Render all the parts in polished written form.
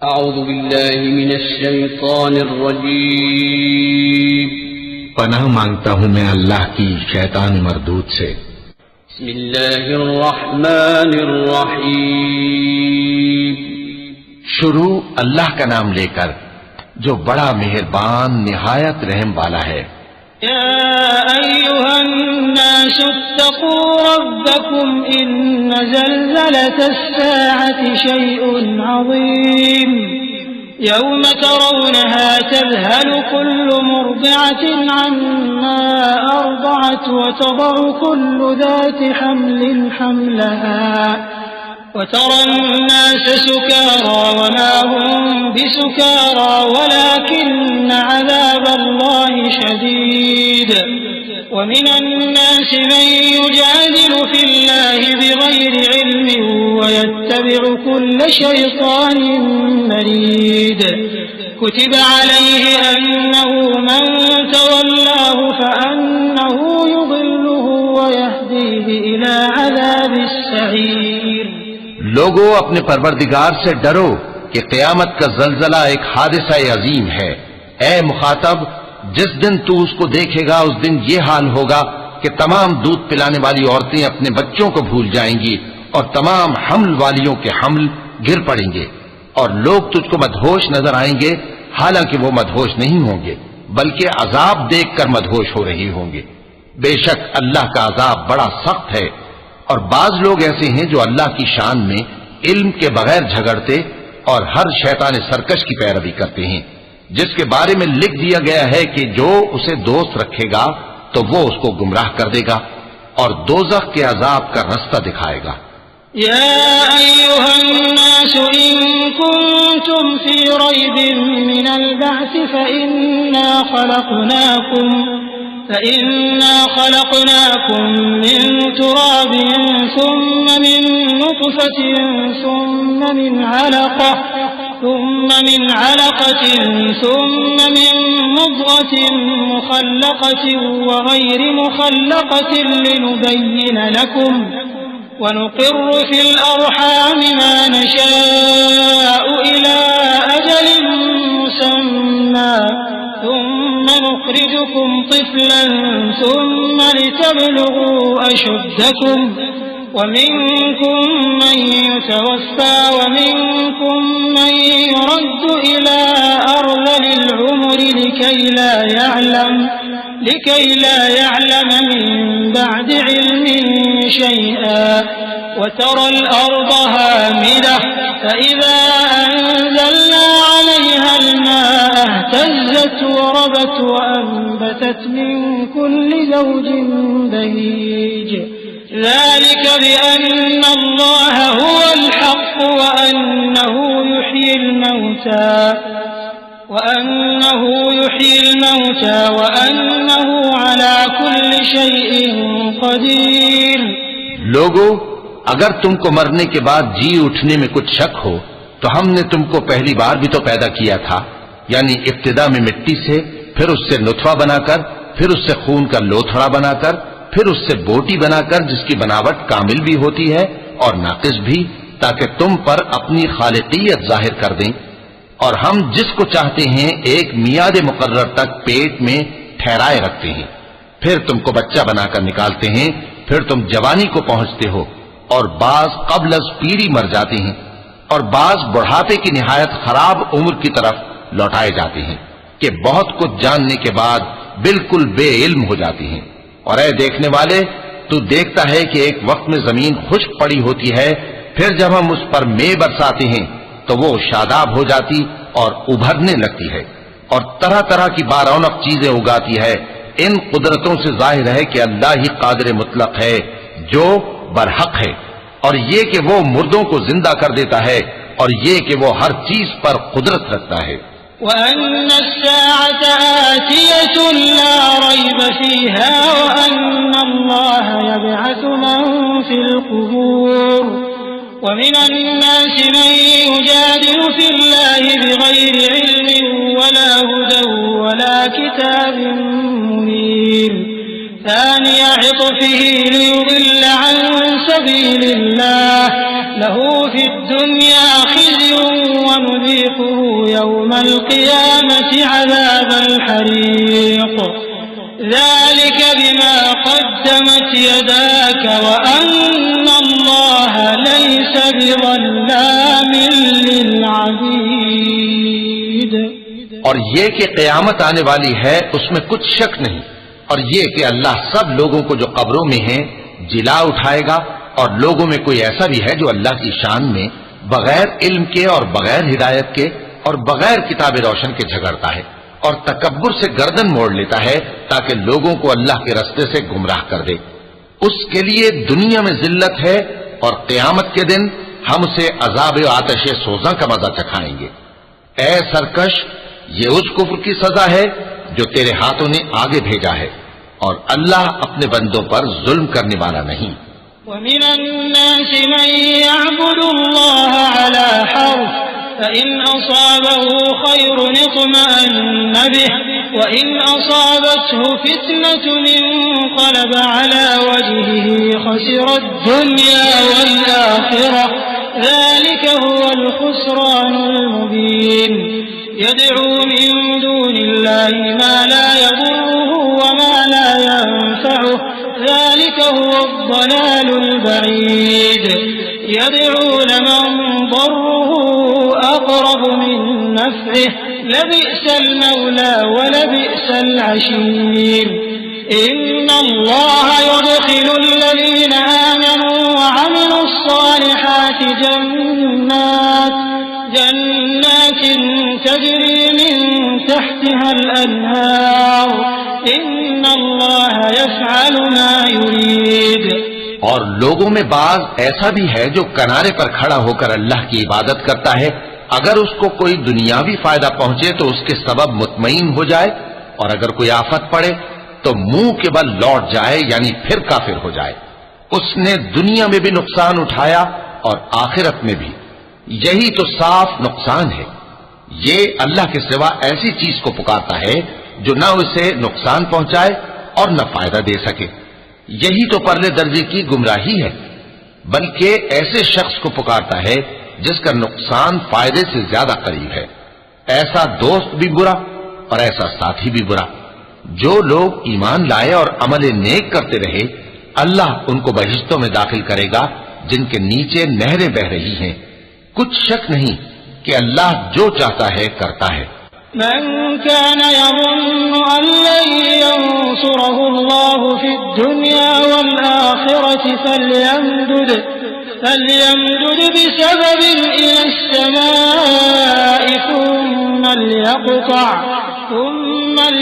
اعوذ باللہ من الشیطان الرجیم پناہ مانگتا ہوں میں اللہ کی شیطان مردود سے۔ بسم اللہ الرحمن الرحیم شروع اللہ کا نام لے کر جو بڑا مہربان نہایت رحم والا ہے۔ یا ایھا الناس اتقوا ربکم ان زلزلة الساعة شیء عظیم یوم ترونها تذهل كل مرضعة عما أرضعت وتضع كل ذات حمل حملها وترى الناس سكارى وما هم بسكارى ولكن عذاب الله شديد ومن الناس من يجادل في الله بغير علم ويتبع كل شيطان مريد كتب عليه أنه من تولاه فأنه يضله ويهديه إلى عذاب السعير۔ لوگو اپنے پروردگار سے ڈرو کہ قیامت کا زلزلہ ایک حادثہ عظیم ہے۔ اے مخاطب، جس دن تو اس کو دیکھے گا اس دن یہ حال ہوگا کہ تمام دودھ پلانے والی عورتیں اپنے بچوں کو بھول جائیں گی اور تمام حمل والیوں کے حمل گر پڑیں گے، اور لوگ تجھ کو مدہوش نظر آئیں گے حالانکہ وہ مدہوش نہیں ہوں گے بلکہ عذاب دیکھ کر مدہوش ہو رہے ہوں گے۔ بے شک اللہ کا عذاب بڑا سخت ہے۔ اور بعض لوگ ایسے ہیں جو اللہ کی شان میں علم کے بغیر جھگڑتے اور ہر شیطان سرکش کی پیروی کرتے ہیں، جس کے بارے میں لکھ دیا گیا ہے کہ جو اسے دوست رکھے گا تو وہ اس کو گمراہ کر دے گا اور دوزخ کے عذاب کا رستہ دکھائے گا۔ یا ایھا الناس ان کنتم فی ریب من البعث فإنا خلقناكم من تراب ثم من نطفة ثم من علقة ثم من مضغة مخلقة وغير مخلقة لنبين لكم ونقر في الأرحام ما نشاء إلى أجل مسمى ثم نخرجكم طفلا ثم لتبلغوا أشدكم ومنكم من يتوفى ومنكم من يرد إلى أرذل العمر لكي لا يعلم من بعد علم شيئا وترى الأرض هامدة فإذا أنزلنا عليها الماء اهتزت وربت وأنبتت من كل زوج بهيج ذلك بأن الله هو الحق وأنه يحيي الموتى وأنه على كل شيء قدير۔ لوگو، اگر تم کو مرنے کے بعد جی اٹھنے میں کچھ شک ہو تو ہم نے تم کو پہلی بار بھی تو پیدا کیا تھا، یعنی ابتدا میں مٹی سے، پھر اس سے نطفہ بنا کر، پھر اس سے خون کا لوتھڑا بنا کر، پھر اس سے بوٹی بنا کر جس کی بناوٹ کامل بھی ہوتی ہے اور ناقص بھی، تاکہ تم پر اپنی خالقیت ظاہر کر دیں۔ اور ہم جس کو چاہتے ہیں ایک میعاد مقرر تک پیٹ میں ٹھہرائے رکھتے ہیں، پھر تم کو بچہ بنا کر نکالتے ہیں، پھر تم جوانی کو پہنچتے ہو، اور بعض قبل از پیری مر جاتے ہیں اور بعض بڑھاپے کی نہایت خراب عمر کی طرف لوٹائے جاتے ہیں کہ بہت کچھ جاننے کے بعد بالکل بے علم ہو جاتی ہیں۔ اور اے دیکھنے والے، تو دیکھتا ہے کہ ایک وقت میں زمین خشک پڑی ہوتی ہے، پھر جب ہم اس پر مے برساتے ہیں تو وہ شاداب ہو جاتی اور ابھرنے لگتی ہے اور طرح طرح کی بارونق چیزیں اگاتی ہے۔ ان قدرتوں سے ظاہر ہے کہ اللہ ہی قادر مطلق ہے جو برحق ہے، اور یہ کہ وہ مردوں کو زندہ کر دیتا ہے، اور یہ کہ وہ ہر چیز پر قدرت رکھتا ہے۔ وَأَنَّ السَّاعَةَ آتِيَةٌ لَا رَيْبَ فِيهَا وَأَنَّ اللَّهَ يَبْعَثُ مَن فِي الْقُبُورِ وَمِنَ النَّاسِ مَن يُجَادِلُ فِي اللَّهِ بِغَيْرِ عِلْمٍ وَلَا هُدًى وَلَا كِتَابٍ مُنِيرٍ ثَانِيَ عِطْفِهِ لِيُضِلَّ عَن سَبِيلِ اللَّهِ لَهُ فِي الدُّنْيَا خِزْيٌ وَنُذِيقُهُ يوم القيامة عذاب الحريق ذلك بما قدمت يداك وأن الله ليس بظلام للعبيد. اور یہ کہ قیامت آنے والی ہے اس میں کچھ شک نہیں، اور یہ کہ اللہ سب لوگوں کو جو قبروں میں ہیں جلا اٹھائے گا، اور لوگوں میں کوئی ایسا بھی ہے جو اللہ کی شان میں بغیر علم کے اور بغیر ہدایت کے اور بغیر کتاب روشن کے جھگڑتا ہے اور تکبر سے گردن موڑ لیتا ہے تاکہ لوگوں کو اللہ کے راستے سے گمراہ کر دے. اس کے لیے دنیا میں ذلت ہے اور قیامت کے دن ہم اسے عذاب آتش سوزاں کا مزہ چکھائیں گے. اے سرکش، یہ اس کفر کی سزا ہے جو تیرے ہاتھوں نے آگے بھیجا ہے، اور اللہ اپنے بندوں پر ظلم کرنے والا نہیں. وَمِنَ النَّاسِ مَن يَعْبُدُ اللَّهَ عَلَى حَرْفٍ فَإِنْ أَصَابَهُ خَيْرٌ اطْمَأَنَّ بِهِ وَإِنْ أَصَابَتْهُ فِتْنَةٌ انقَلَبَ عَلَى وَجْهِهِ خَسِرَ الدُّنْيَا وَالْآخِرَةَ ذَلِكَ هُوَ الْخُسْرَانُ الْمُبِينُ. يَدْعُو مِن دُونِ اللَّهِ مَا لَا يَضُرُّهُ وَمَا لَا يَنفَعُهُ ذلك هو الضلال البعيد. يدعو لمن ضره أقرب من نفعه لبئس المولى ولبئس العشير. إن الله يدخل الذين آمنوا وعملوا الصالحات جنات تجري من تحتها الأنهار إن الله يفعل ما يريد. اور لوگوں میں بعض ایسا بھی ہے جو کنارے پر کھڑا ہو کر اللہ کی عبادت کرتا ہے، اگر اس کو کوئی دنیاوی فائدہ پہنچے تو اس کے سبب مطمئن ہو جائے، اور اگر کوئی آفت پڑے تو منہ کے بل لوٹ جائے، یعنی پھر کافر ہو جائے. اس نے دنیا میں بھی نقصان اٹھایا اور آخرت میں بھی. یہی تو صاف نقصان ہے. یہ اللہ کے سوا ایسی چیز کو پکارتا ہے جو نہ اسے نقصان پہنچائے اور نہ فائدہ دے سکے. یہی تو پرلے درجے کی گمراہی ہے. بلکہ ایسے شخص کو پکارتا ہے جس کا نقصان فائدے سے زیادہ قریب ہے. ایسا دوست بھی برا اور ایسا ساتھی بھی برا. جو لوگ ایمان لائے اور عمل نیک کرتے رہے، اللہ ان کو بہشتوں میں داخل کرے گا جن کے نیچے نہریں بہ رہی ہیں. کچھ شک نہیں کہ اللہ جو چاہتا ہے کرتا ہے. من كان يظن أن لن ينصره الله في الدنيا والآخرة فليمدد بسبب إلى السماء ثم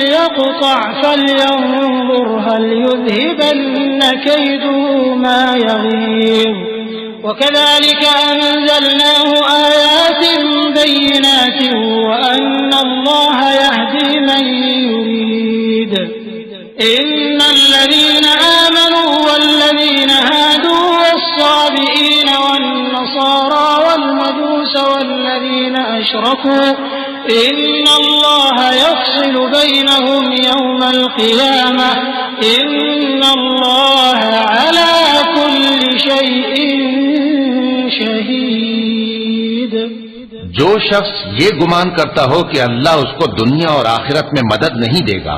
ليقطع فلينظر هل يذهبن كيده ما يغيظ. وكذلك أنزلناه آيات بينات وأن الله يهدي من يريد. إن الذين آمنوا والذين هادوا والصابئين والنصارى والمجوس والذين أشركوا إن الله يفصل بينهم يوم القيامة إن الله على كل شيء شہید. جو شخص یہ گمان کرتا ہو کہ اللہ اس کو دنیا اور آخرت میں مدد نہیں دے گا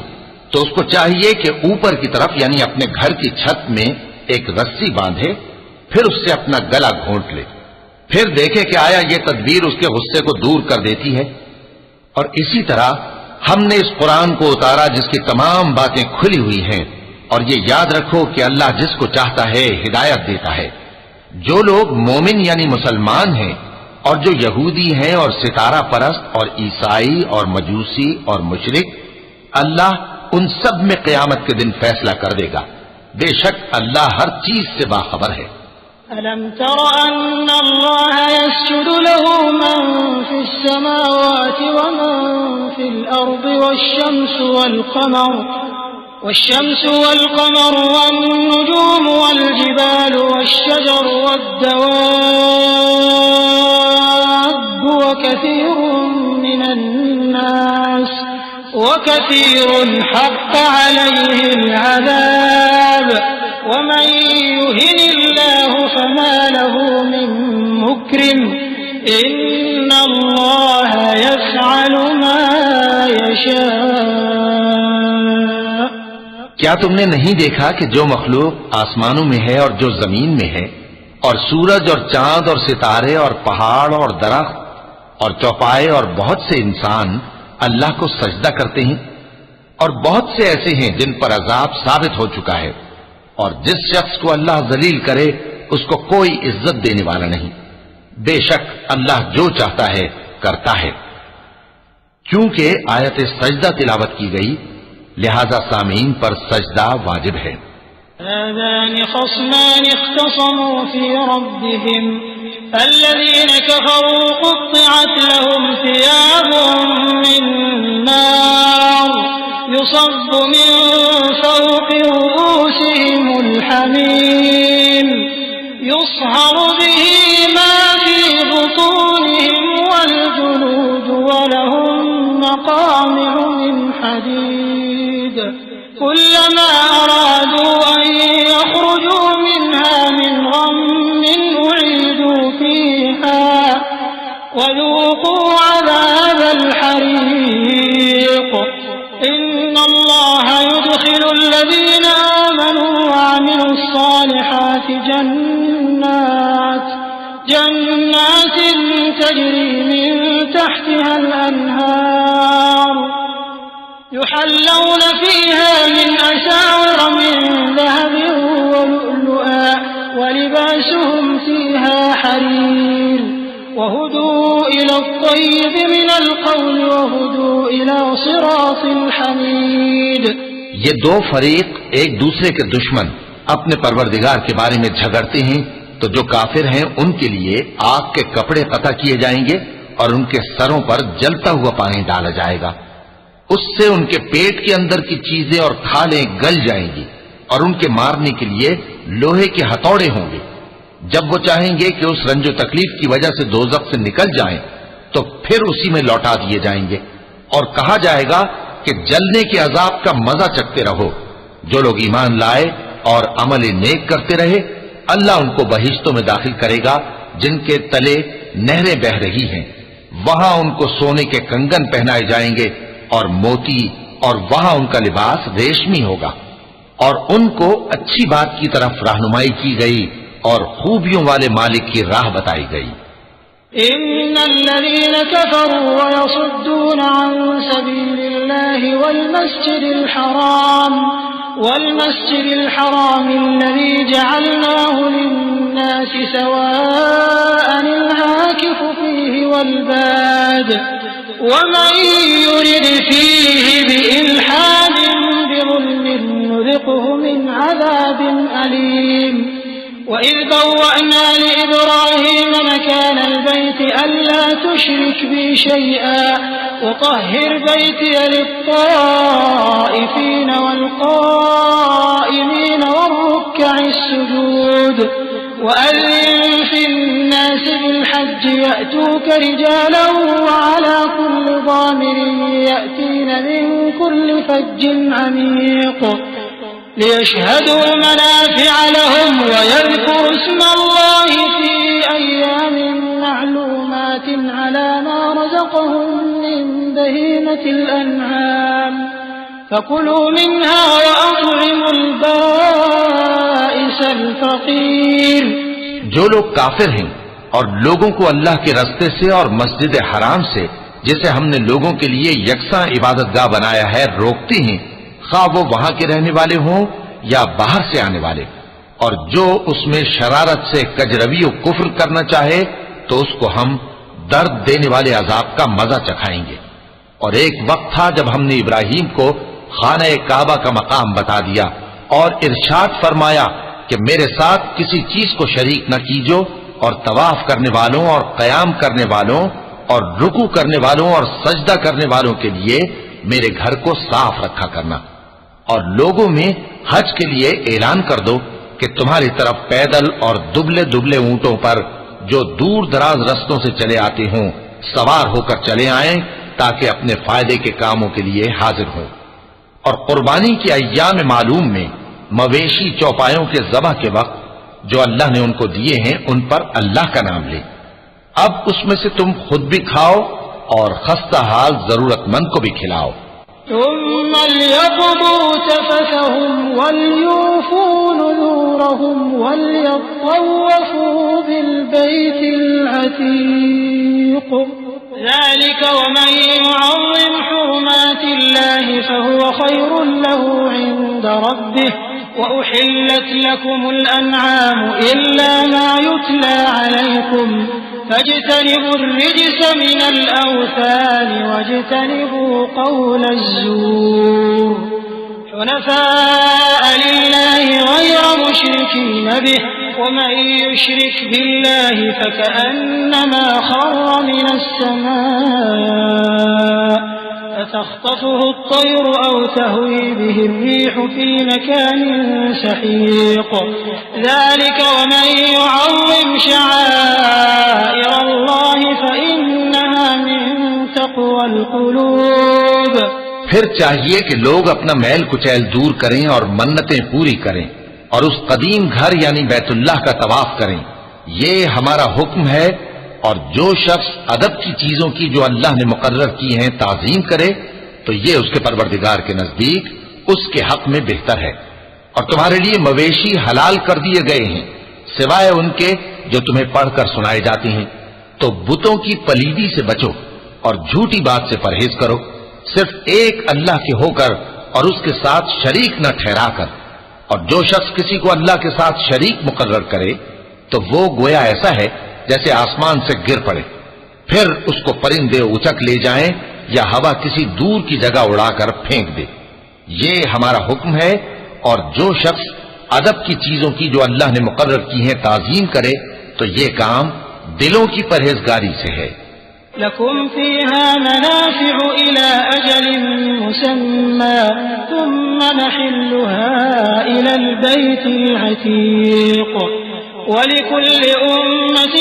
تو اس کو چاہیے کہ اوپر کی طرف یعنی اپنے گھر کی چھت میں ایک رسی باندھے، پھر اس سے اپنا گلا گھونٹ لے، پھر دیکھے کہ آیا یہ تدبیر اس کے غصے کو دور کر دیتی ہے. اور اسی طرح ہم نے اس قرآن کو اتارا جس کی تمام باتیں کھلی ہوئی ہیں، اور یہ یاد رکھو کہ اللہ جس کو چاہتا ہے ہدایت دیتا ہے. جو لوگ مومن یعنی مسلمان ہیں اور جو یہودی ہیں اور ستارہ پرست اور عیسائی اور مجوسی اور مشرک، اللہ ان سب میں قیامت کے دن فیصلہ کر دے گا. بے شک اللہ ہر چیز سے باخبر ہے. أَلَمْ تَرَ أَنَّ اللَّهَ يَسْجُدُ لَهُ مَن فِي السَّمَاوَاتِ وَمَن فِي الْأَرْضِ والشمس والقمر والنجوم والجبال والشجر والدواب وكثير حق عليه العذاب ومن يهن الله فما له من مكرم إن الله يفعل کیا تم نے نہیں دیکھا کہ جو مخلوق آسمانوں میں ہے اور جو زمین میں ہے، اور سورج اور چاند اور ستارے اور پہاڑ اور درخت اور چوپائے اور بہت سے انسان اللہ کو سجدہ کرتے ہیں، اور بہت سے ایسے ہیں جن پر عذاب ثابت ہو چکا ہے، اور جس شخص کو اللہ ذلیل کرے اس کو کوئی عزت دینے والا نہیں۔ بے شک اللہ جو چاہتا ہے کرتا ہے۔ چونکہ آیت سجدہ تلاوت کی گئی لہذا سامعین پر سجدہ واجب ہے۔ هذان خصمان اختصموا في ربهم الذين كفروا قطعت لهم ثياب من نار يصب من فوق رؤوسهم الحميم يصهر به ما في بطونهم والجلود ولهم مقامع من حديد كلما أرادوا أن يخرجوا منها من غم أعيدوا فيها وذوقوا عذاب الحريق إن الله يدخل الذين آمنوا وعملوا الصالحات جنات تجري من تحتها الأنهار يحلون فيها من أساور من ذهب ولؤلؤا ولباسهم فيها حرير وهدوا إلى الطيب من القول وهدوا إلى صراط الحميد۔ یہ دو فریق ایک دوسرے کے دشمن اپنے پروردگار کے بارے میں جھگڑتے ہیں، تو جو کافر ہیں ان کے لیے آگ کے کپڑے قطع کیے جائیں گے اور ان کے سروں پر جلتا ہوا پانی ڈالا جائے گا، اس سے ان کے پیٹ کے اندر کی چیزیں اور کھالیں گل جائیں گی، اور ان کے مارنے کے لیے لوہے کے ہتھوڑے ہوں گے۔ جب وہ چاہیں گے کہ اس رنج و تکلیف کی وجہ سے دوزخ سے نکل جائیں تو پھر اسی میں لوٹا دیے جائیں گے، اور کہا جائے گا کہ جلنے کے عذاب کا مزہ چکھتے رہو۔ جو لوگ ایمان لائے اور عمل نیک کرتے رہے اللہ ان کو بہشتوں میں داخل کرے گا جن کے تلے نہریں بہہ رہی ہیں، وہاں ان کو سونے کے کنگن پہنائے جائیں گے اور موتی، اور وہاں ان کا لباس ریشمی ہوگا، اور ان کو اچھی بات کی طرف رہنمائی کی گئی اور خوبیوں والے مالک کی راہ بتائی گئی۔ إن الذين كفروا ويصدون عن سبيل الله والمسجد الحرام الذي جعلناه للناس سواء العاكف فيه والباد ومن يرد فيه بإلحاد بظلم نذقه من عذاب أليم وإذ بوأنا لإبراهيم مكان البيت ألا تشرك بي شيئا وطهر بيتي للطائفين والقائمين والركع السجود وأذن في الناس بالحج يأتوك رجالا وعلى كل ضامر يأتين من كل فج عميق ليشهدوا منافع لهم ويذكروا اسم الله في أيام معلومات على ما رزقهم من بهيمة الأنعام فكلوا منها وأطعموا البائس الفقير۔ جو لوگ کافر ہیں اور لوگوں کو اللہ کے رستے سے اور مسجد حرام سے جسے ہم نے لوگوں کے لیے یکساں عبادت گاہ بنایا ہے روکتے ہیں، خواہ وہ وہاں کے رہنے والے ہوں یا باہر سے آنے والے، اور جو اس میں شرارت سے کجروی و کفر کرنا چاہے تو اس کو ہم درد دینے والے عذاب کا مزہ چکھائیں گے۔ اور ایک وقت تھا جب ہم نے ابراہیم کو خانہ کعبہ کا مقام بتا دیا اور ارشاد فرمایا کہ میرے ساتھ کسی چیز کو شریک نہ کیجو، اور طواف کرنے والوں اور قیام کرنے والوں اور رکوع کرنے والوں اور سجدہ کرنے والوں کے لیے میرے گھر کو صاف رکھا کرنا، اور لوگوں میں حج کے لیے اعلان کر دو کہ تمہاری طرف پیدل اور دبلے دبلے اونٹوں پر جو دور دراز رستوں سے چلے آتے ہوں سوار ہو کر چلے آئیں تاکہ اپنے فائدے کے کاموں کے لیے حاضر ہوں۔ اور قربانی کے ایام معلوم میں مویشی چوپایوں کے ذبح کے وقت جو اللہ نے ان کو دیے ہیں ان پر اللہ کا نام لے۔ اب اس میں سے تم خود بھی کھاؤ اور خستہ حال ضرورت مند کو بھی کھلاؤ۔ ثم ليقضوا تفثهم وليوفوا نذورهم وليطوفوا بالبيت العتيق ذلك ومن يعظم حرمات الله فهو خير له عند ربه وأحلت لكم الأنعام إلا ما يتلى عليكم فاجتنبوا الرجس من الأوثان واجتنبوا قول الزور حنفاء لله غير مشركين به ومن يشرك بالله فكأنما خر من السماء فتخطفه الطير أو تهوي به الريح في مكان سحيق ذلك ومن يعظم شعائر الله فإنها من تقوى القلوب. پھر چاہیے کہ لوگ اپنا میل کچیل دور کریں اور منتیں پوری کریں اور اس قدیم گھر یعنی بیت اللہ کا طواف کریں. یہ ہمارا حکم ہے. اور جو شخص ادب کی چیزوں کی جو اللہ نے مقرر کی ہیں تعظیم کرے تو یہ اس کے پروردگار کے نزدیک اس کے حق میں بہتر ہے. اور تمہارے لیے مویشی حلال کر دیے گئے ہیں سوائے ان کے جو تمہیں پڑھ کر سنائے جاتے ہیں. تو بتوں کی پلیدی سے بچو اور جھوٹی بات سے پرہیز کرو صرف ایک اللہ کے ہو کر اور اس کے ساتھ شریک نہ ٹھہرا کر. اور جو شخص کسی کو اللہ کے ساتھ شریک مقرر کرے تو وہ گویا ایسا ہے جیسے آسمان سے گر پڑے پھر اس کو پرندے اچک لے جائیں یا ہوا کسی دور کی جگہ اڑا کر پھینک دے. یہ ہمارا حکم ہے. اور جو شخص ادب کی چیزوں کی جو اللہ نے مقرر کی ہیں تعظیم کرے تو یہ کام دلوں کی پرہیزگاری سے ہے. لكم فيها منافع إلى أجل مسمى ثم محلها إلى البيت العتيق ولكل أمة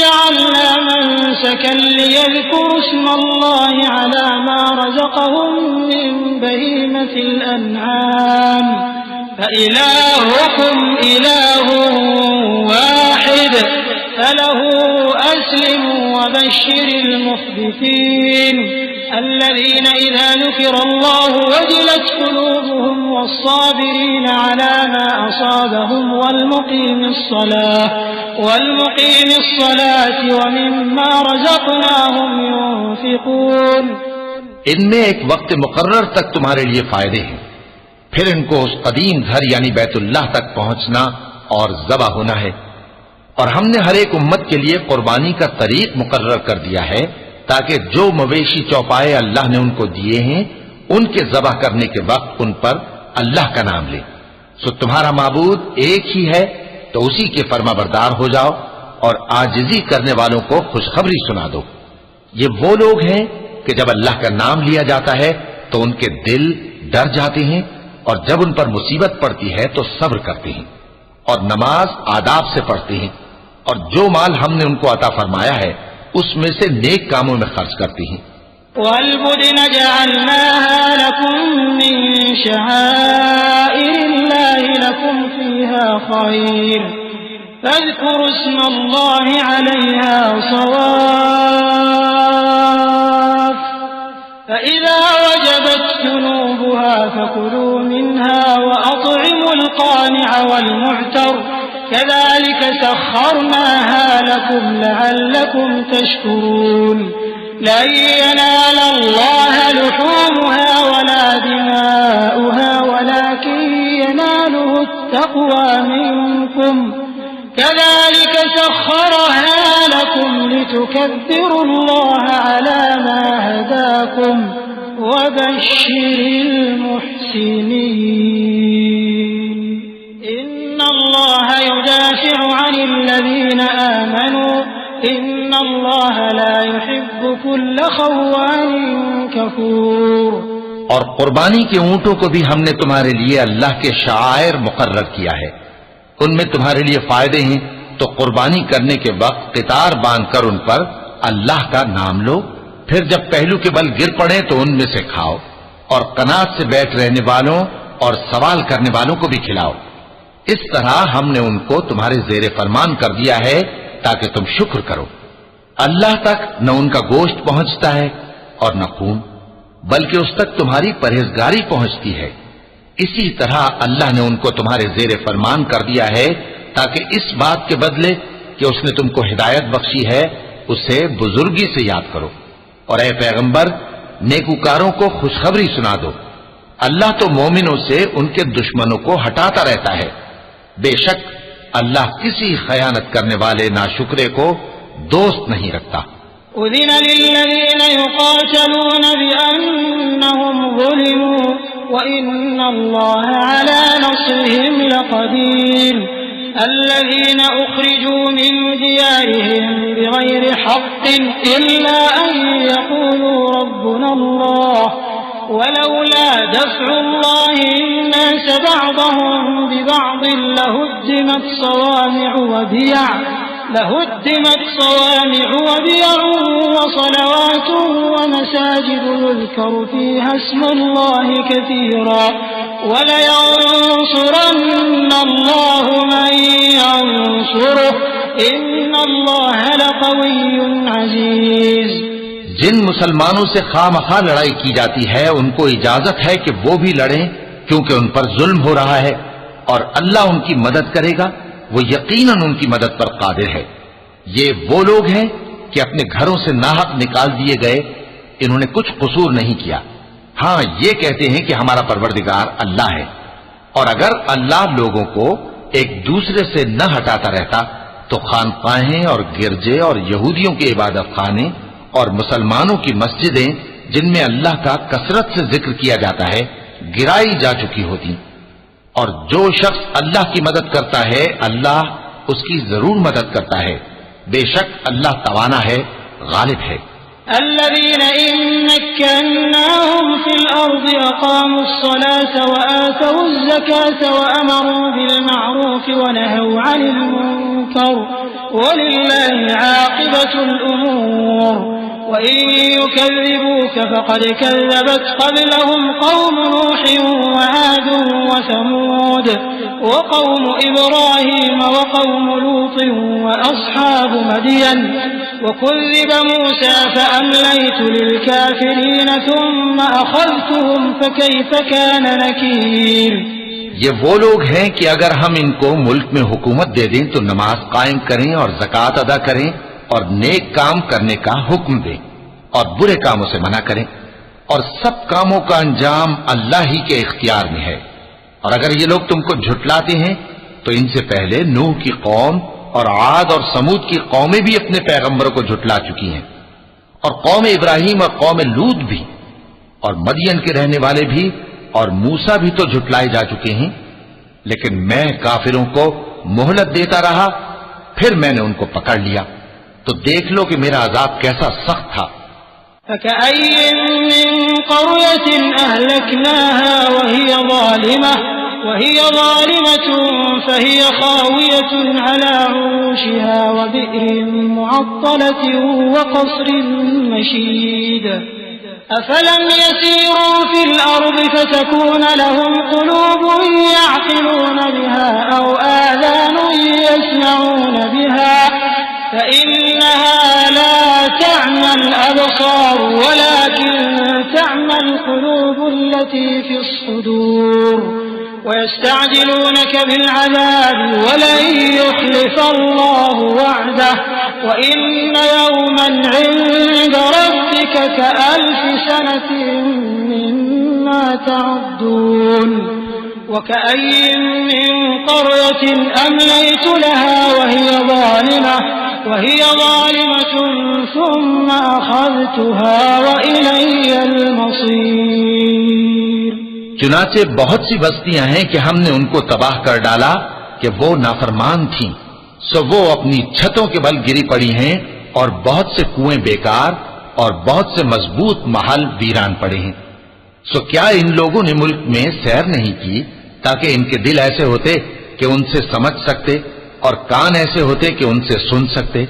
جعلنا منسكا ليذكروا اسم الله على ما رزقهم من بهيمة الأنعام فإلهكم إله واحد فله أسلموا وبشر المخبتين الذين إذا ذكر الله وجلت قلوبهم والصابرين على ما أصابهم والمقيم الصلاة ومما رزقناهم ينفقون. ان میں ایک وقت مقرر تک تمہارے لیے فائدے ہیں پھر ان کو اس قدیم گھر یعنی بیت اللہ تک پہنچنا اور ذبح ہونا ہے. اور ہم نے ہر ایک امت کے لیے قربانی کا طریق مقرر کر دیا ہے تاکہ جو مویشی چوپائے اللہ نے ان کو دیے ہیں ان کے ذبح کرنے کے وقت ان پر اللہ کا نام لے. سو تمہارا معبود ایک ہی ہے تو اسی کے فرما بردار ہو جاؤ اور عاجزی کرنے والوں کو خوشخبری سنا دو. یہ وہ لوگ ہیں کہ جب اللہ کا نام لیا جاتا ہے تو ان کے دل ڈر جاتے ہیں اور جب ان پر مصیبت پڑتی ہے تو صبر کرتے ہیں اور نماز آداب سے پڑھتے ہیں اور جو مال ہم نے ان کو عطا فرمایا ہے اس میں سے نیک کاموں میں خرچ کرتی ہیں. وَالْبُدْنَ جَعَلْنَاهَا لَكُمْ مِنْ شَعَائِرِ اللَّهِ لَكُمْ فِيهَا خَيْرٌ فَاذْكُرُوا اسْمَ اللَّهِ عَلَيْهَا صَوَافَّ فَإِذَا وَجَبَتْ جُنُوبُهَا فَكُلُوا مِنْهَا وَأَطْعِمُوا الْقَانِعَ وَالْمُعْتَرَّ كذلك سخرناها لكم لعلكم تشكرون. لن ينال الله لحومها ولا دماؤها ولكن يناله التقوى منكم كذلك سخرها لكم لتكبروا الله على ما هداكم وبشر المحسنين. إن الله يدافع عن الذين آمنوا إن الله لا يحب كل خوان كفور. اور قربانی کے اونٹوں کو بھی ہم نے تمہارے لیے اللہ کے شعائر مقرر کیا ہے. ان میں تمہارے لیے فائدے ہیں تو قربانی کرنے کے وقت قطار باندھ کر ان پر اللہ کا نام لو. پھر جب پہلو کے بل گر پڑے تو ان میں سے کھاؤ اور قناعت سے بیٹھ رہنے والوں اور سوال کرنے والوں کو بھی کھلاؤ. اس طرح ہم نے ان کو تمہارے زیر فرمان کر دیا ہے تاکہ تم شکر کرو. اللہ تک نہ ان کا گوشت پہنچتا ہے اور نہ خون. بلکہ اس تک تمہاری پرہیزگاری پہنچتی ہے۔ اسی طرح اللہ نے ان کو تمہارے زیر فرمان کر دیا ہے تاکہ اس بات کے بدلے کہ اس نے تم کو ہدایت بخشی ہے اسے بزرگی سے یاد کرو۔ اور اے پیغمبر، نیکوکاروں کو خوشخبری سنا دو، اللہ تو مومنوں سے ان کے دشمنوں کو ہٹاتا رہتا ہے، بے شک اللہ کسی خیانت کرنے والے ناشکرے کو دوست نہیں رکھتا۔ أذن للذين يقاتلون بأنهم ظلموا وإن الله على نصرهم لقدير الذين أخرجوا من ديارهم بغير حق إلا أن يقولوا ربنا الله ولولا دفع الله الناس بعضهم ببعض لهدمت صوامع وبيع وصلوات ومساجد يذكر فيها اسم الله كثيرا ولينصرن الله من ينصره إن الله لقوي عزيز۔ جن مسلمانوں سے خواہ لڑائی کی جاتی ہے ان کو اجازت ہے کہ وہ بھی لڑیں کیونکہ ان پر ظلم ہو رہا ہے، اور اللہ ان کی مدد کرے گا، وہ یقیناً ان کی مدد پر قادر ہے۔ یہ وہ لوگ ہیں کہ اپنے گھروں سے ناحق نکال دیے گئے، انہوں نے کچھ قصور نہیں کیا، ہاں یہ کہتے ہیں کہ ہمارا پروردگار اللہ ہے۔ اور اگر اللہ لوگوں کو ایک دوسرے سے نہ ہٹاتا رہتا تو خانقاہیں اور گرجے اور یہودیوں کے عبادت خانے اور مسلمانوں کی مسجدیں جن میں اللہ کا کثرت سے ذکر کیا جاتا ہے گرائی جا چکی ہوتی۔ اور جو شخص اللہ کی مدد کرتا ہے اللہ اس کی ضرور مدد کرتا ہے، بے شک اللہ توانا ہے، غالب ہے۔ الذين إن مكناهم في الأرض أقاموا الصلاة وآتوا الزكاة وأمروا بالمعروف ونهوا عن المنكر ولله عاقبة الأمور وإن يكذبوك فقد كذبت قبلهم قوم نوح وعاد وثمود وقوم إبراهيم وقوم لوط وأصحاب مدين وكذب موسى فأمليت للكافرين ثم أخذتهم فكيف كان نكير۔ یہ وہ لوگ ہیں کہ اگر ہم ان کو ملک میں حکومت دے دیں تو نماز قائم کریں اور زکوٰۃ ادا کریں اور نیک کام کرنے کا حکم دیں اور برے کاموں سے منع کریں، اور سب کاموں کا انجام اللہ ہی کے اختیار میں ہے۔ اور اگر یہ لوگ تم کو جھٹلاتے ہیں تو ان سے پہلے نوح کی قوم اور عاد اور سمود کی قومیں بھی اپنے پیغمبروں کو جھٹلا چکی ہیں، اور قوم ابراہیم اور قوم لوط بھی، اور مدین کے رہنے والے بھی، اور موسیٰ بھی تو جھٹلائے جا چکے ہیں، لیکن میں کافروں کو مہلت دیتا رہا، پھر میں نے ان کو پکڑ لیا، تو دیکھ لو کہ میرا عذاب کیسا سخت تھا۔ فكأي من قرية أهلكناها وهي ظالمة فهي خاوية على عروشها وبئر معطلة وقصر مشيد أفلم يسيروا في الأرض فتكون لهم قلوب يعقلون بها أو آذان يسمعون بها فإنها لا تعمى الأبصار ولكن تعمى القلوب التي في الصدور ويستعجلونك بالعذاب ولن يخلف الله وعده وإن يوما عند ربك كألف سنة مما تعدون وكأي من قرية أمليت لها وهي ظالمة ثم أخذتها وإلي المصير۔ چنانچہ بہت سی بستیاں ہیں کہ ہم نے ان کو تباہ کر ڈالا کہ وہ نافرمان تھیں، سو وہ اپنی چھتوں کے بل گری پڑی ہیں، اور بہت سے کنویں بیکار اور بہت سے مضبوط محل ویران پڑے ہیں۔ سو کیا ان لوگوں نے ملک میں سیر نہیں کی تاکہ ان کے دل ایسے ہوتے کہ ان سے سمجھ سکتے اور کان ایسے ہوتے کہ ان سے سن سکتے؟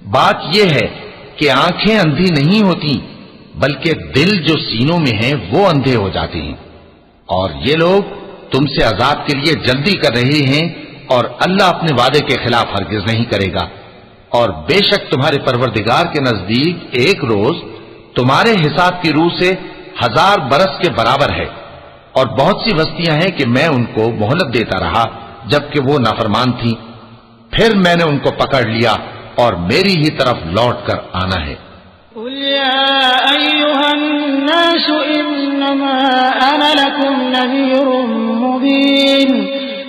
بات یہ ہے کہ آنکھیں اندھی نہیں ہوتی بلکہ دل جو سینوں میں ہیں وہ اندھے ہو جاتے ہیں، اور یہ لوگ تم سے عذاب کے لیے جلدی کر رہے ہیں، اور اللہ اپنے وعدے کے خلاف ہرگز نہیں کرے گا۔ اور بے شک تمہارے پروردگار کے نزدیک ایک روز تمہارے حساب کی روح سے 1000 برس کے برابر ہے، اور بہت سی بستیاں ہیں کہ میں ان کو مہلت دیتا رہا جبکہ وہ نافرمان تھیں، پھر میں نے ان کو پکڑ لیا اور میری ہی طرف لوٹ کر آنا ہے۔ قل يا أيها الناس إنما أنا لكم نذير مبين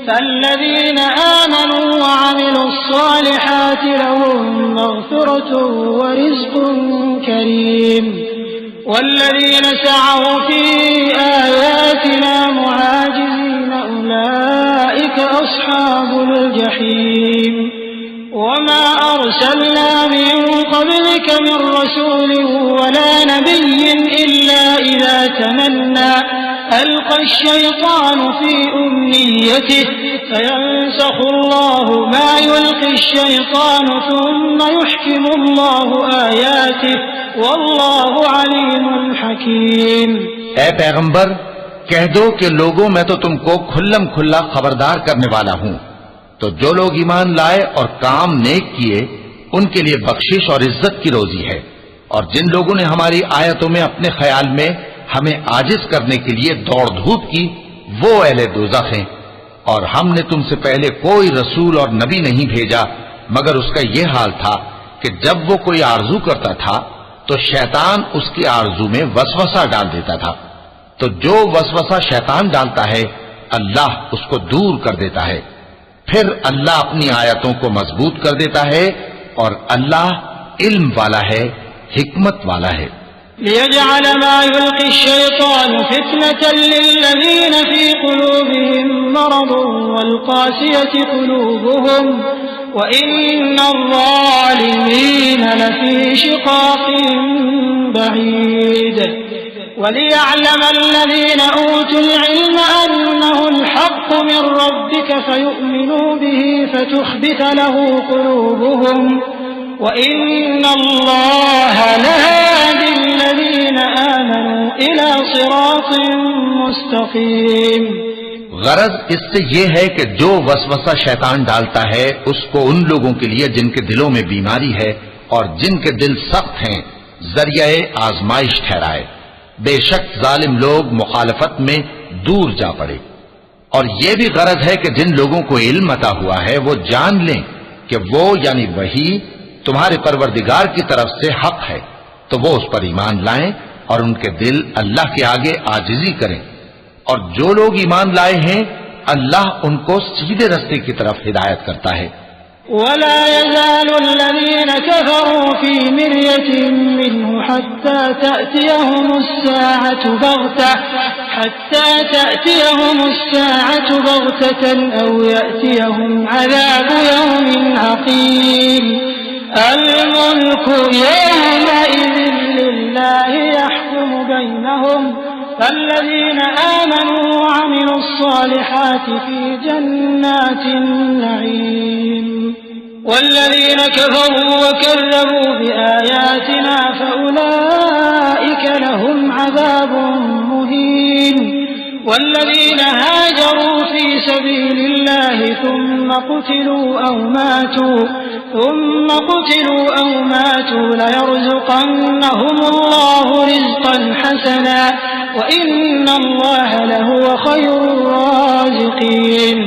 فالذين آمنوا وعملوا الصالحات لهم مغفرة ورزق كريم والذين سعوا في آياتنا معاجزين أولئك أصحاب الجحيم وما أرسلنا من قبلك من رسول ولا نبي إلا إذا تمنى ألقى الشيطان في أمنيته فينسخ الله ما يلقي الشيطان ثم يحكم الله آياته والله عليم حكيم۔ اے پیغمبر کہہ دو کہ لوگوں میں تو تم کو کھلم کھلا خبردار کرنے والا ہوں، تو جو لوگ ایمان لائے اور کام نیک کیے ان کے لیے بخشش اور عزت کی روزی ہے، اور جن لوگوں نے ہماری آیتوں میں اپنے خیال میں ہمیں عاجز کرنے کے لیے دوڑ دھوپ کی وہ اہل دوزخ ہیں۔ اور ہم نے تم سے پہلے کوئی رسول اور نبی نہیں بھیجا مگر اس کا یہ حال تھا کہ جب وہ کوئی آرزو کرتا تھا تو شیطان اس کی آرزو میں وسوسہ ڈال دیتا تھا، تو جو وسوسہ شیطان ڈالتا ہے اللہ اس کو دور کر دیتا ہے، پھر اللہ اپنی آیتوں کو مضبوط کر دیتا ہے، اور اللہ علم والا ہے، حکمت والا ہے۔ ليجعل ما يلقي الشيطان فتنة للذين في قلوبهم مرض والقاسية قلوبهم وإن الظالمين لفي شقاق بعيد وليعلم الذين أوتوا العلم أنه الحق من ربك فيؤمنوا به فتخبت له قلوبهم وَإِنَّ اللَّهَ لَهَادِ الَّذِينَ آمَنُوا إِلَى صِرَاطٍ مُسْتَقِيمٍ۔ غرض اس سے یہ ہے کہ جو وسوسہ شیطان ڈالتا ہے اس کو ان لوگوں کے لیے جن کے دلوں میں بیماری ہے اور جن کے دل سخت ہیں ذریعہ آزمائش ٹھہرائے، بے شک ظالم لوگ مخالفت میں دور جا پڑے۔ اور یہ بھی غرض ہے کہ جن لوگوں کو علم عطا ہوا ہے وہ جان لیں کہ وہ یعنی وحی تمہارے پروردگار کی طرف سے حق ہے، تو وہ اس پر ایمان لائیں اور ان کے دل اللہ کے آگے عاجزی کریں، اور جو لوگ ایمان لائے ہیں اللہ ان کو سیدھے رستے کی طرف ہدایت کرتا ہے۔ ولا يزال الذين كفروا في مرية منه حتى تأتيهم الساعة بغتة أو يأتيهم عذاب يوم عقيم۔ الملك يومئذ لله يحكم بينهم فالذين آمنوا وعملوا الصالحات في جنات النعيم والذين كفروا وكذبوا بآياتنا فأولئك لهم عذاب مهين والذين هاجروا في سبيل الله ثم قتلوا أو ماتوا ليرزقنهم الله رزقا حسنا وإن الله لهو خير الرازقين۔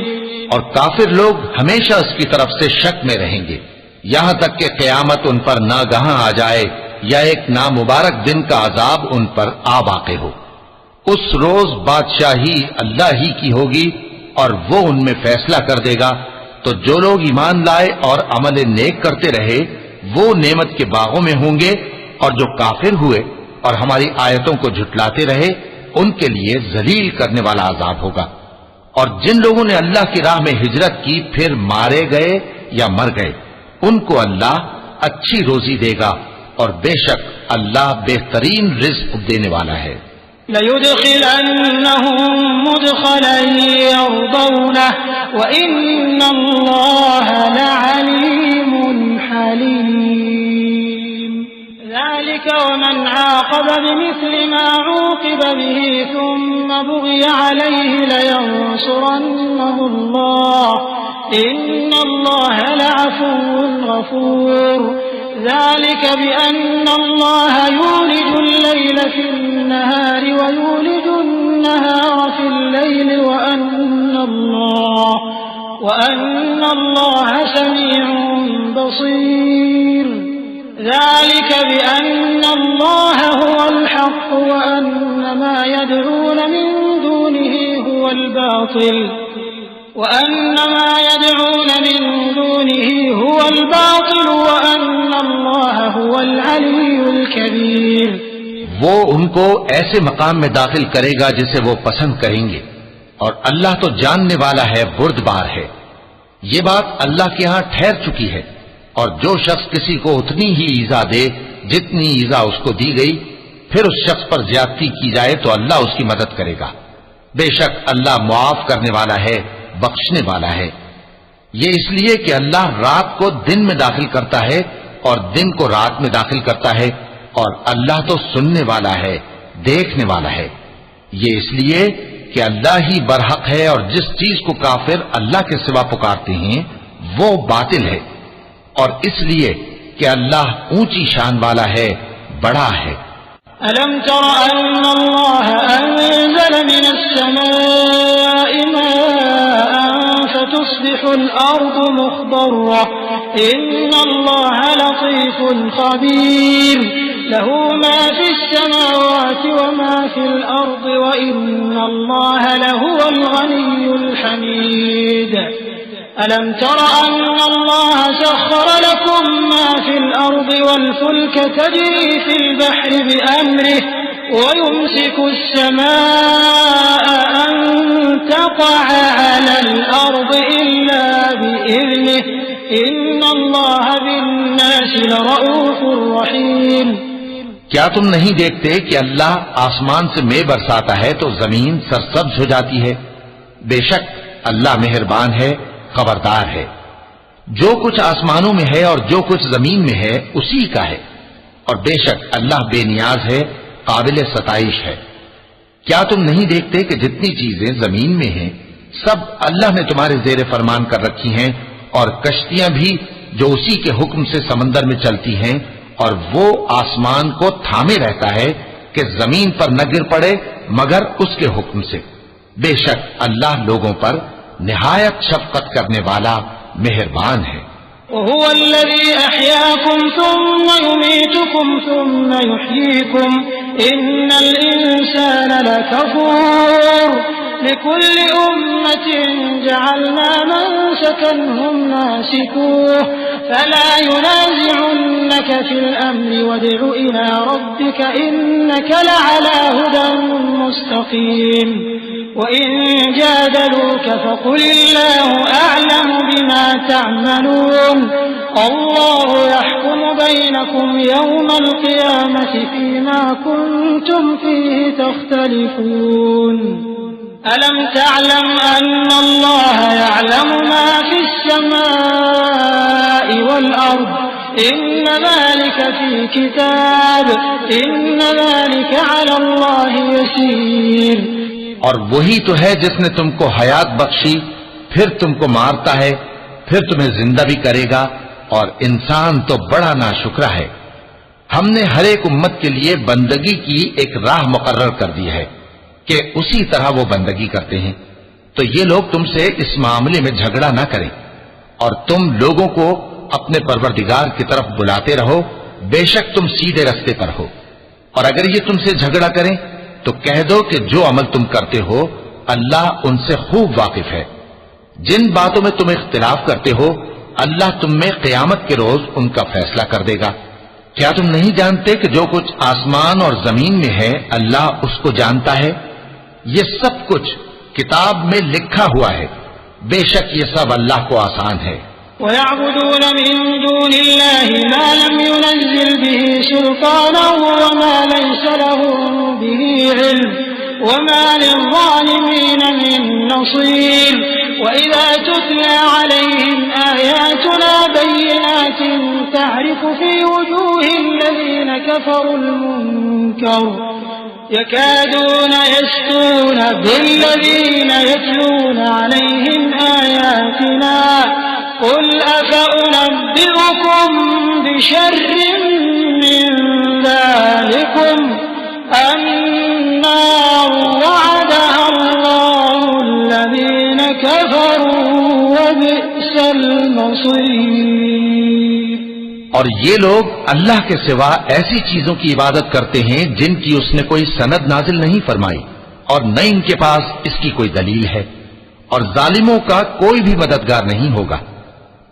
اور کافر لوگ ہمیشہ اس کی طرف سے شک میں رہیں گے یہاں تک کہ قیامت ان پر ناگہاں آ جائے یا ایک نامبارک دن کا عذاب ان پر آ واقع ہو۔ اس روز بادشاہی اللہ ہی کی ہوگی اور وہ ان میں فیصلہ کر دے گا، تو جو لوگ ایمان لائے اور عمل نیک کرتے رہے وہ نعمت کے باغوں میں ہوں گے، اور جو کافر ہوئے اور ہماری آیتوں کو جھٹلاتے رہے ان کے لیے ذلیل کرنے والا عذاب ہوگا۔ اور جن لوگوں نے اللہ کی راہ میں ہجرت کی پھر مارے گئے یا مر گئے ان کو اللہ اچھی روزی دے گا، اور بے شک اللہ بہترین رزق دینے والا ہے۔ لَيُدْخِلَنَّهُمْ مُدْخَلًا يَرْضَوْنَهُ وَإِنَّ اللَّهَ لَعَلِيمٌ حَلِيمٌ۔ ذَلِكَ وَمَنْ عَاقَبَ بِمِثْلِ مَا عُوقِبَ بِهِ ثُمَّ بُغِيَ عَلَيْهِ لَيَنصُرَنَّهُ اللَّهُ إِنَّ اللَّهَ لَعَفُوٌّ غَفُورٌ۔ ذلك بأن الله يولج الليل في النهار يولج النهار في الليل وأن الله سميع بصير ذلك بأن الله هو الحق وأن ما يدعون من دونه هو الباطل وأن الله هو العلي الكبير. وہ ان کو ایسے مقام میں داخل کرے گا جسے وہ پسند کریں گے، اور اللہ تو جاننے والا ہے، بردبار ہے. یہ بات اللہ کے ہاں ٹھہر چکی ہے، اور جو شخص کسی کو اتنی ہی ایذا دے جتنی ایذا اس کو دی گئی، پھر اس شخص پر زیادتی کی جائے تو اللہ اس کی مدد کرے گا. بے شک اللہ معاف کرنے والا ہے، بخشنے والا ہے. یہ اس لیے کہ اللہ رات کو دن میں داخل کرتا ہے اور دن کو رات میں داخل کرتا ہے، اور اللہ تو سننے والا ہے، دیکھنے والا ہے. یہ اس لیے کہ اللہ ہی برحق ہے، اور جس چیز کو کافر اللہ کے سوا پکارتے ہیں وہ باطل ہے، اور اس لیے کہ اللہ اونچی شان والا ہے، بڑا ہے. ألم تر أن الله أنزل من السماء ماء فتصبح الأرض مخضرة إن الله لطيف خبير له ما في السماوات وما في الأرض وإن الله لهو الغني الحميد. ألم تر أن الله سخر لكم ما في الأرض والفلك تجري في البحر بأمره ويمسك السماء أن تقع على الأرض إلا بإذنه إن الله بالناس لرؤوف رحيم. کیا تم نہیں دیکھتے کہ اللہ آسمان سے مے برساتا ہے تو زمین سرسبز ہو جاتی ہے؟ بے شک اللہ مہربان ہے، خبردار ہے. جو کچھ آسمانوں میں ہے اور جو کچھ زمین میں ہے اسی کا ہے، اور بے شک اللہ بے نیاز ہے، قابل ستائش ہے. کیا تم نہیں دیکھتے کہ جتنی چیزیں زمین میں ہیں سب اللہ نے تمہارے زیر فرمان کر رکھی ہیں، اور کشتیاں بھی جو اسی کے حکم سے سمندر میں چلتی ہیں، اور وہ آسمان کو تھامے رہتا ہے کہ زمین پر نہ گر پڑے مگر اس کے حکم سے. بے شک اللہ لوگوں پر نہایت شفقت کرنے والا مہربان ہے. وهو الذي أحياكم ثم يميتكم ثم يحييكم إن الإنسان لكفور لكل أمة جعلنا منسكا هم ناسكوه فلا ينازعنك في الأمر وادع إلى ربك إنك لعلى هدى مستقيم. وإن جادلوك فقل الله أعلم بما تعملون الله يحكم بينكم يوم القيامة فيما كنتم فيه تختلفون. ألم تعلم أن الله يعلم ما في السماء والأرض إن ذلك في كتاب إن ذلك على الله يسير. اور وہی تو ہے جس نے تم کو حیات بخشی، پھر تم کو مارتا ہے، پھر تمہیں زندہ بھی کرے گا، اور انسان تو بڑا ناشکرا ہے. ہم نے ہر ایک امت کے لیے بندگی کی ایک راہ مقرر کر دی ہے کہ اسی طرح وہ بندگی کرتے ہیں. تو یہ لوگ تم سے اس معاملے میں جھگڑا نہ کریں، اور تم لوگوں کو اپنے پروردگار کی طرف بلاتے رہو، بے شک تم سیدھے رستے پر ہو. اور اگر یہ تم سے جھگڑا کریں تو کہہ دو کہ جو عمل تم کرتے ہو اللہ ان سے خوب واقف ہے. جن باتوں میں تم اختلاف کرتے ہو اللہ تم میں قیامت کے روز ان کا فیصلہ کر دے گا. کیا تم نہیں جانتے کہ جو کچھ آسمان اور زمین میں ہے اللہ اس کو جانتا ہے؟ یہ سب کچھ کتاب میں لکھا ہوا ہے. بے شک یہ سب اللہ کو آسان ہے. وَيَعْبُدُونَ مِن دُونِ اللَّهِ مَا لَمْ يُنَزِّلْ بِهِ سُلْطَانًا وَمَا لَيْسَ لَهُم بِهِ عِلْمٌ وَمَا لِلظَّالِمِينَ مِن نَّصِيرٍ. وَإِذَا تُتْلَى عَلَيْهِمْ آيَاتُنَا بَيِّنَاتٍ تَعْرِفُ فِي وُجُوهِ الَّذِينَ كَفَرُوا الْمُنكَرَ يَكَادُونَ يَسْطُونَ بِالَّذِينَ يَتْلُونَ عَلَيْهِمْ آيَاتِنَا قُلْ أَفَأُنَبِّئُكُم بِشَرٍّ مِّن ذَلِكُمْ النَّارِ المصير. اور یہ لوگ اللہ کے سوا ایسی چیزوں کی عبادت کرتے ہیں جن کی اس نے کوئی سند نازل نہیں فرمائی اور نہ ان کے پاس اس کی کوئی دلیل ہے، اور ظالموں کا کوئی بھی مددگار نہیں ہوگا.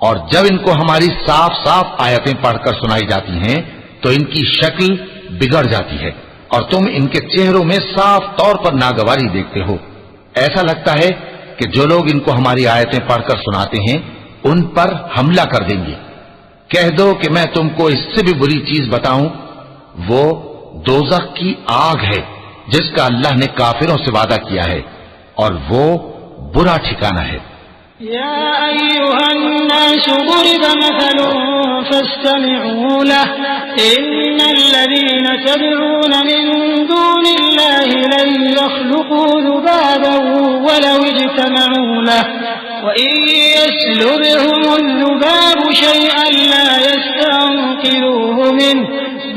اور جب ان کو ہماری صاف صاف آیتیں پڑھ کر سنائی جاتی ہیں تو ان کی شکل بگڑ جاتی ہے اور تم ان کے چہروں میں صاف طور پر ناگواری دیکھتے ہو. ایسا لگتا ہے کہ جو لوگ ان کو ہماری آیتیں پڑھ کر سناتے ہیں ان پر حملہ کر دیں گے. کہہ دو کہ میں تم کو اس سے بھی بری چیز بتاؤں، وہ دوزخ کی آگ ہے جس کا اللہ نے کافروں سے وعدہ کیا ہے، اور وہ برا ٹھکانہ ہے. يا أيها الناس ضرب مثل فاستمعوا له إن الذين تدعون من دون الله لن يخلقوا ذبابا ولو اجتمعوا له وإن يسلبهم الذباب شيئا لا يستنقذوه منه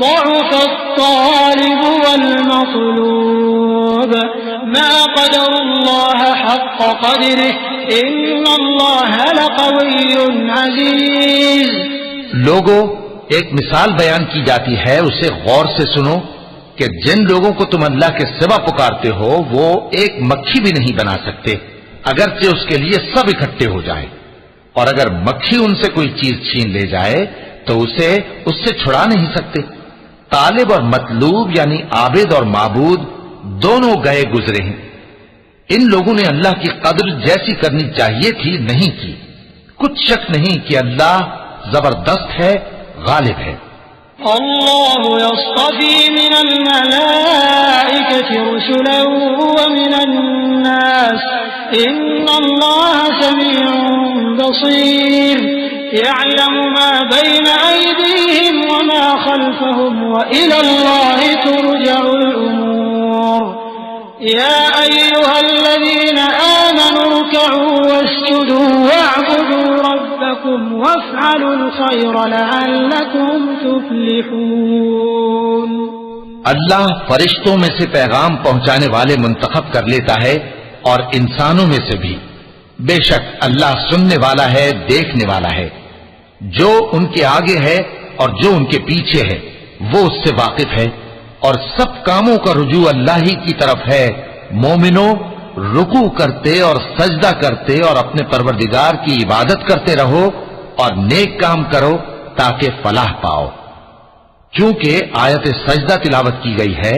ضعف الطالب والمطلوب ما قدر الله حق قدره إن الله لقوي عزيز. لوگوں، ایک مثال بیان کی جاتی ہے، اسے غور سے سنو کہ جن لوگوں کو تم اللہ کے سوا پکارتے ہو وہ ایک مکھی بھی نہیں بنا سکتے اگرچہ اس کے لیے سب اکٹھے ہو جائیں، اور اگر مکھی ان سے کوئی چیز چھین لے جائے تو اسے اس سے چھڑا نہیں سکتے. طالب اور مطلوب یعنی عابد اور معبود دونوں گئے گزرے ہیں. ان لوگوں نے اللہ کی قدر جیسی کرنی چاہیے تھی نہیں کی. کچھ شک نہیں کہ اللہ زبردست ہے، غالب ہے. الله يصطفي من الملائكة رسلا ومن الناس إن الله سميع بصير يعلم ما بين أيديهم وما خلفهم وإلى الله ترجع الأمور. يا أيها الذين آمنوا اركعوا واسجدوا واعبدوا ربكم وافعلوا الخير لعلكم تفلحون. اللہ فرشتوں میں سے پیغام پہنچانے والے منتخب کر لیتا ہے اور انسانوں میں سے بھی. بے شک اللہ سننے والا ہے، دیکھنے والا ہے. جو ان کے آگے ہے اور جو ان کے پیچھے ہے وہ اس سے واقف ہے، اور سب کاموں کا رجوع اللہ ہی کی طرف ہے. مومنوں، رکوع کرتے اور سجدہ کرتے اور اپنے پروردگار کی عبادت کرتے رہو اور نیک کام کرو تاکہ فلاح پاؤ. چونکہ آیت سجدہ تلاوت کی گئی ہے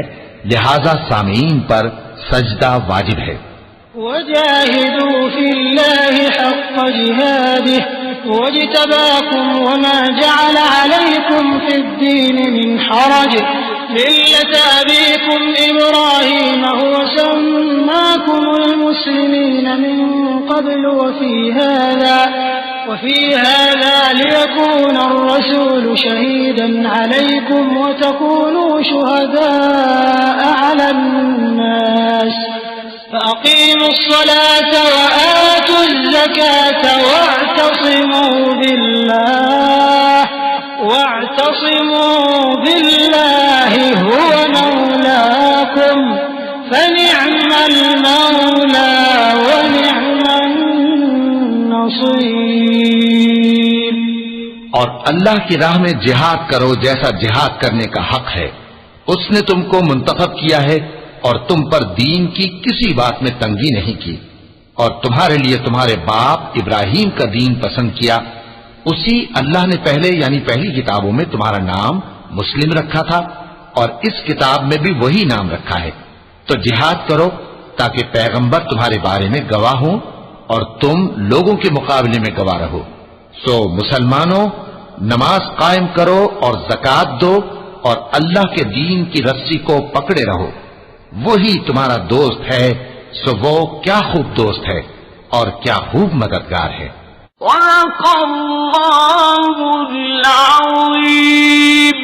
لہذا سامعین پر سجدہ واجب ہے. وجاهدوا في الله حق جهاده واجتباكم وما جعل عليكم في الدين من حرج ملة أبيكم إبراهيم هو سماكم المسلمين من قبل وفي هذا ليكون الرسول شهيدا عليكم وتكونوا شهداء على الناس فأقيموا الصلاة وآتوا الزكاة واعتصموا بالله هو مولاكم فنعم المولى ونعم النصير. اور اللہ کی راہ میں جہاد کرو جیسا جہاد کرنے کا حق ہے. اس نے تم کو منتخب کیا ہے اور تم پر دین کی کسی بات میں تنگی نہیں کی، اور تمہارے لیے تمہارے باپ ابراہیم کا دین پسند کیا. اسی اللہ نے پہلے یعنی پہلی کتابوں میں تمہارا نام مسلم رکھا تھا اور اس کتاب میں بھی وہی نام رکھا ہے. تو جہاد کرو تاکہ پیغمبر تمہارے بارے میں گواہ ہوں اور تم لوگوں کے مقابلے میں گواہ رہو. سو مسلمانوں، نماز قائم کرو اور زکات دو اور اللہ کے دین کی رسی کو پکڑے رہو. وہی تمہارا دوست ہے، سو وہ کیا خوب دوست ہے اور کیا خوب مددگار ہے. صدق اللہ العظیم.